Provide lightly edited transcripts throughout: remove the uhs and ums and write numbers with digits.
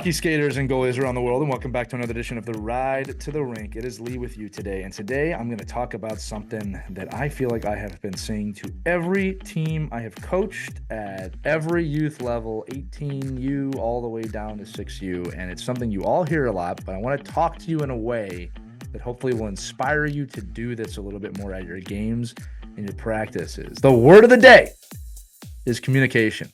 Hockey skaters and goalies around the world, and welcome back to another edition of the Ride to the Rink. It is Lee with you today, and today I'm going to talk about something that I feel like I have been saying to every team I have coached at every youth level, 18U all the way down to 6U, and it's something you all hear a lot, but I want to talk to you in a way that hopefully will inspire you to do this a little bit more at your games and your practices. The word of the day is communication.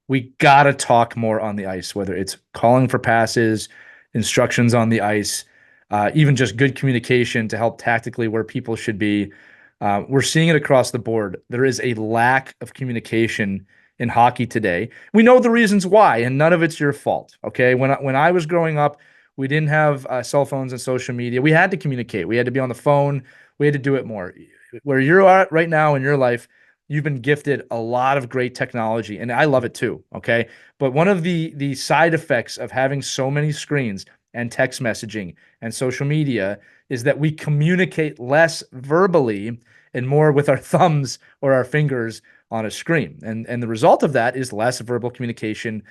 We got to talk more on the ice, whether it's calling for passes, instructions on the ice, even just good communication to help tactically where people should be. We're seeing it across the board. There is a lack of communication in hockey today. We know the reasons why, and none of it's your fault, okay? When I was growing up, we didn't have cell phones and social media. We had to communicate. We had to be on the phone. We had to do it more. Where you're at right now in your life, you've been gifted a lot of great technology, and I love it too, okay? But one of the side effects of having so many screens and text messaging and social media is that we communicate less verbally and more with our thumbs or our fingers on a screen. And the result of that is less verbal communication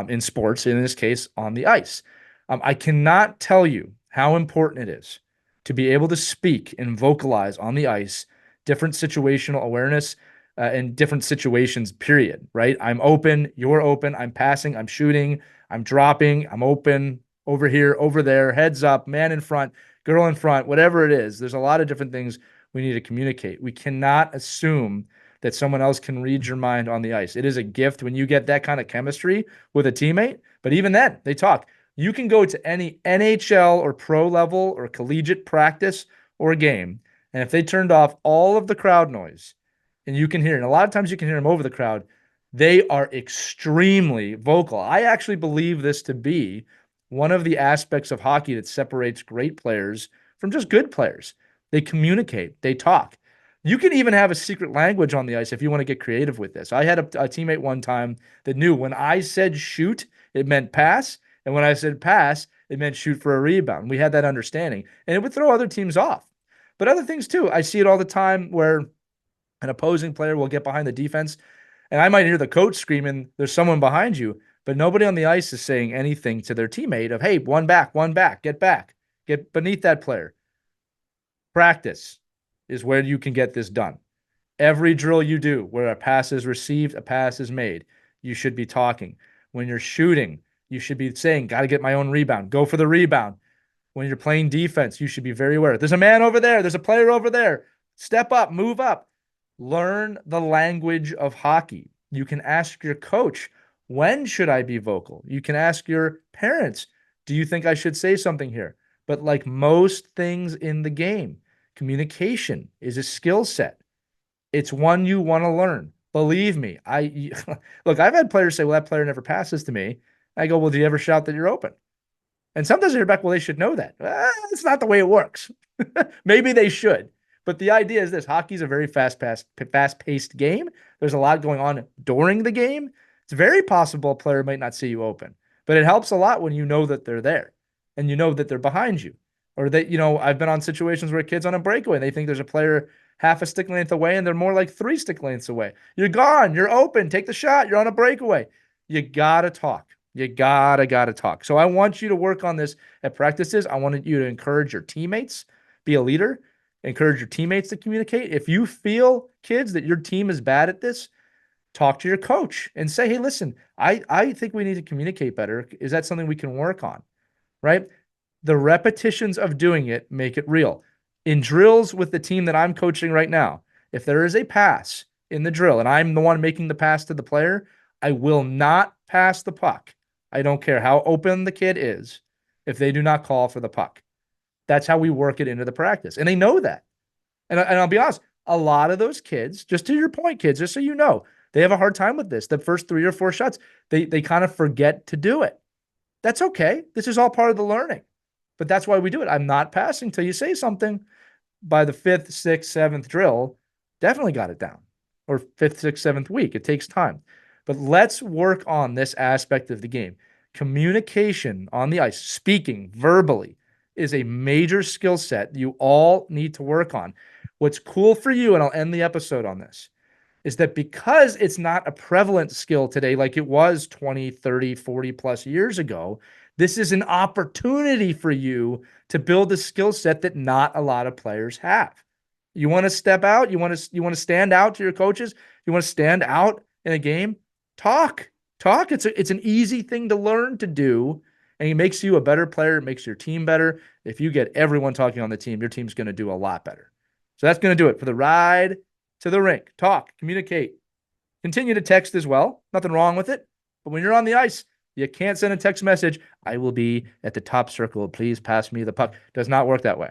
in sports, in this case, on the ice. I cannot tell you how important it is to be able to speak and vocalize on the ice, different situational awareness, in different situations, period, right? I'm open, you're open, I'm passing, I'm shooting, I'm dropping, I'm open, over here, over there, heads up, man in front, girl in front, whatever it is. There's a lot of different things we need to communicate. We cannot assume that someone else can read your mind on the ice. It is a gift when you get that kind of chemistry with a teammate, but even then, they talk. You can go to any NHL or pro level or collegiate practice or game, and if they turned off all of the crowd noise, and you can hear, and a lot of times you can hear them over the crowd, they are extremely vocal. I actually believe this to be one of the aspects of hockey that separates great players from just good players. They communicate, they talk. You can even have a secret language on the ice if you want to get creative with this. I had a teammate one time that knew when I said shoot, it meant pass, and when I said pass, it meant shoot for a rebound. We had that understanding, and it would throw other teams off. But other things too, I see it all the time where an opposing player will get behind the defense, and I might hear the coach screaming, there's someone behind you, but nobody on the ice is saying anything to their teammate of, hey, one back, get beneath that player. Practice is where you can get this done. Every drill you do where a pass is received, a pass is made, you should be talking. When you're shooting, you should be saying, got to get my own rebound. Go for the rebound. When you're playing defense, you should be very aware. There's a man over there. There's a player over there. Step up, move up. Learn the language of hockey. You can ask your coach, when should I be vocal? You can ask your parents, do you think I should say something here? But like most things in the game, communication is a skill set. It's one you want to learn. Believe me, look, I've had players say, well, that player never passes to me. I go, well, do you ever shout that you're open? And sometimes I hear back, well, they should know that. It's not the way it works. Maybe they should. But the idea is this: hockey is a very fast-paced game. There's a lot going on during the game. It's very possible a player might not see you open, but it helps a lot when you know that they're there and you know that they're behind you. Or that, I've been on situations where kids on a breakaway, and they think there's a player half a stick length away, and they're more like 3 stick lengths away. You're gone. You're open. Take the shot. You're on a breakaway. You got to talk. You gotta talk. So I want you to work on this at practices. I wanted you to encourage your teammates, be a leader. Encourage your teammates to communicate. If you feel, kids, that your team is bad at this, talk to your coach and say, hey, listen, I think we need to communicate better. Is that something we can work on? Right? The repetitions of doing it make it real. In drills with the team that I'm coaching right now, if there is a pass in the drill and I'm the one making the pass to the player, I will not pass the puck. I don't care how open the kid is if they do not call for the puck. That's how we work it into the practice. And they know that. And I'll be honest, a lot of those kids, just to your point, kids, just so you know, they have a hard time with this. The first 3 or 4 shots, they kind of forget to do it. That's okay. This is all part of the learning. But that's why we do it. I'm not passing till you say something. By the 5th, 6th, 7th drill, definitely got it down. Or 5th, 6th, 7th week. It takes time. But let's work on this aspect of the game. Communication on the ice, speaking verbally, is a major skill set you all need to work on. What's cool for you, and I'll end the episode on this, is that because it's not a prevalent skill today like it was 20, 30, 40 plus years ago, This is an opportunity for you to build a skill set that not a lot of players have. You want to step out? You want to stand out to your coaches? You want to stand out in a game? Talk. It's an easy thing to learn to do, and it makes you a better player. It makes your team better. If you get everyone talking on the team, your team's going to do a lot better. So that's going to do it for the ride to the rink. Talk, communicate, continue to text as well. Nothing wrong with it. But when you're on the ice, you can't send a text message, I will be at the top circle. Please pass me the puck. Does not work that way.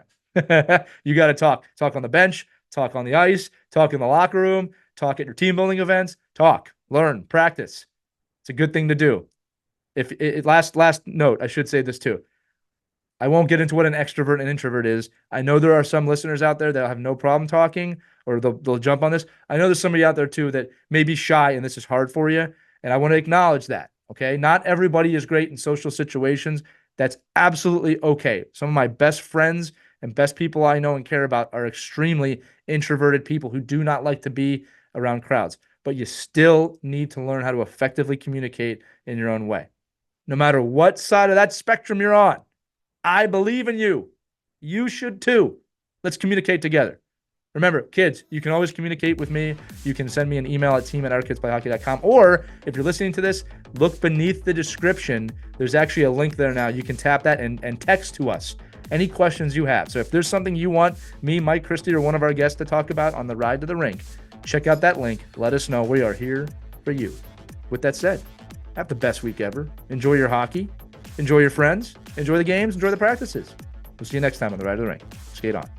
You got to talk. Talk on the bench, talk on the ice, talk in the locker room, talk at your team building events. Talk, learn, practice. It's a good thing to do. Last note, I should say this too. I won't get into what an extrovert and introvert is. I know there are some listeners out there that have no problem talking, or they'll jump on this. I know there's somebody out there too that may be shy and this is hard for you. And I want to acknowledge that. Okay. Not everybody is great in social situations. That's absolutely okay. Some of my best friends and best people I know and care about are extremely introverted people who do not like to be around crowds. But you still need to learn how to effectively communicate in your own way. No matter what side of that spectrum you're on, I believe in you. You should too. Let's communicate together. Remember, kids, you can always communicate with me. You can send me an email at team@ourkidsplayhockey.com. Or if you're listening to this, look beneath the description. There's actually a link there now. You can tap that and text to us any questions you have. So if there's something you want me, Mike Christie, or one of our guests to talk about on the ride to the rink, check out that link. Let us know. We are here for you. With that said, have the best week ever. Enjoy your hockey. Enjoy your friends. Enjoy the games. Enjoy the practices. We'll see you next time on the ride to the rink. Skate on.